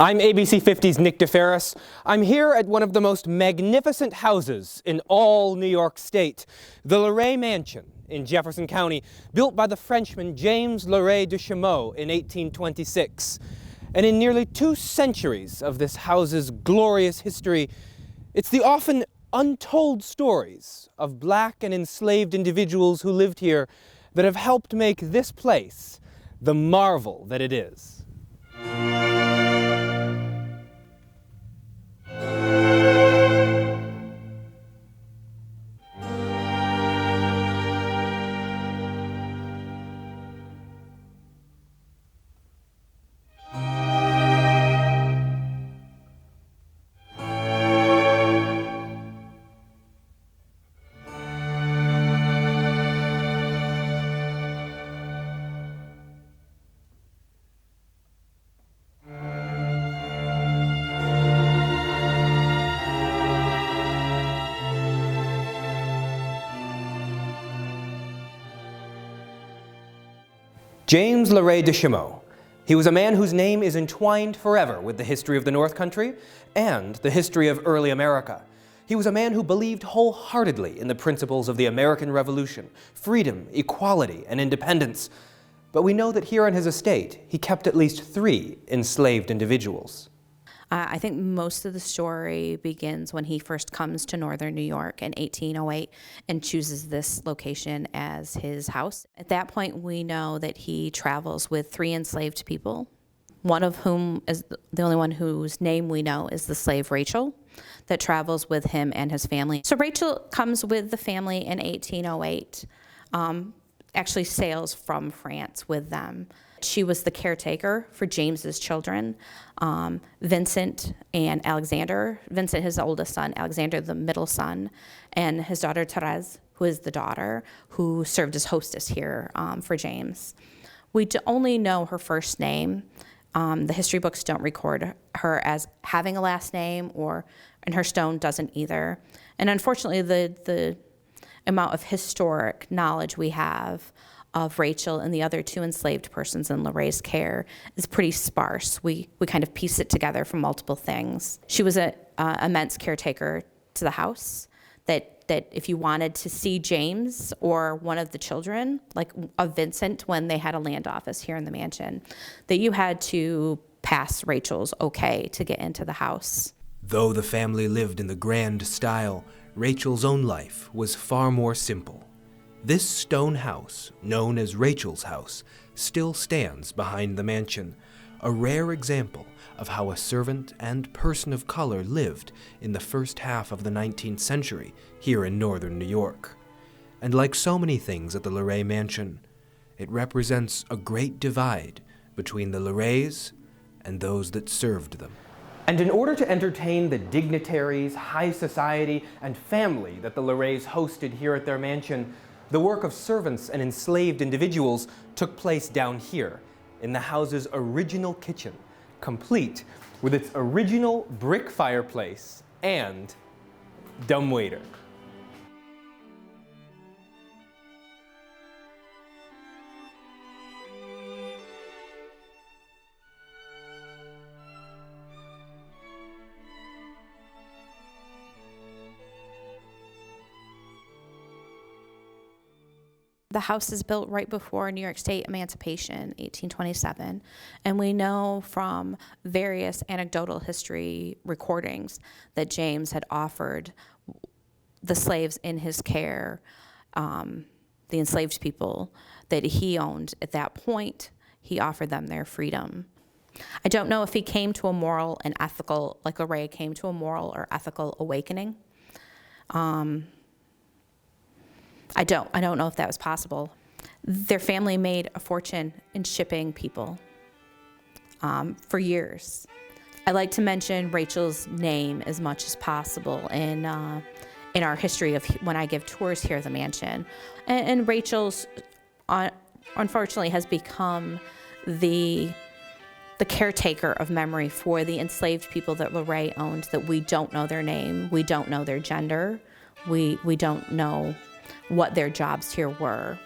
I'm ABC 50's Nick DeFerris. I'm here at one of the most magnificent houses in all New York State, the LeRay Mansion in Jefferson County, built by the Frenchman James LeRay de Chameau in 1826. And in nearly 2 centuries of this house's glorious history, it's the often untold stories of black and enslaved individuals who lived here that have helped make this place the marvel that it is. James LeRay de Chameau. He was a man whose name is entwined forever with the history of the North Country and the history of early America. He was a man who believed wholeheartedly in the principles of the American Revolution, freedom, equality, and independence. But we know that here on his estate, he kept at least 3 enslaved individuals. I think most of the story begins when he first comes to northern New York in 1808 and chooses this location as his house. At that point, we know that he travels with 3 enslaved people, one of whom is the only one whose name we know is the slave Rachel, that travels with him and his family. So Rachel comes with the family in 1808, actually sails from France with them. She was the caretaker for James's children, Vincent and Alexander. Vincent, his oldest son, Alexander, the middle son, and his daughter Therese, who is the daughter, who served as hostess here for James. We only know her first name. The history books don't record her as having a last name, and her stone doesn't either. And unfortunately, the amount of historic knowledge we have of Rachel and the other 2 enslaved persons in LeRay's care is pretty sparse. We kind of piece it together from multiple things. She was an immense caretaker to the house, that if you wanted to see James or one of the children, like of Vincent when they had a land office here in the mansion, that you had to pass Rachel's okay to get into the house. Though the family lived in the grand style, Rachel's own life was far more simple. This stone house, known as Rachel's house, still stands behind the mansion, a rare example of how a servant and person of color lived in the first half of the 19th century here in northern New York. And like so many things at the LeRay Mansion, it represents a great divide between the LeRays and those that served them. And in order to entertain the dignitaries, high society, and family that the LeRays hosted here at their mansion, the work of servants and enslaved individuals took place down here, in the house's original kitchen, complete with its original brick fireplace and dumbwaiter. The house is built right before New York State emancipation, 1827, and we know from various anecdotal history recordings that James had offered the slaves in his care, the enslaved people that he owned at that point, he offered them their freedom. I don't know if he came to a moral and ethical, like LeRay came to a moral or ethical awakening. I don't know if that was possible. Their family made a fortune in shipping people for years. I like to mention Rachel's name as much as possible in our history of when I give tours here at the mansion. And Rachel's, unfortunately, has become the caretaker of memory for the enslaved people that LeRay owned, that we don't know their name, we don't know their gender, we don't know what their jobs here were.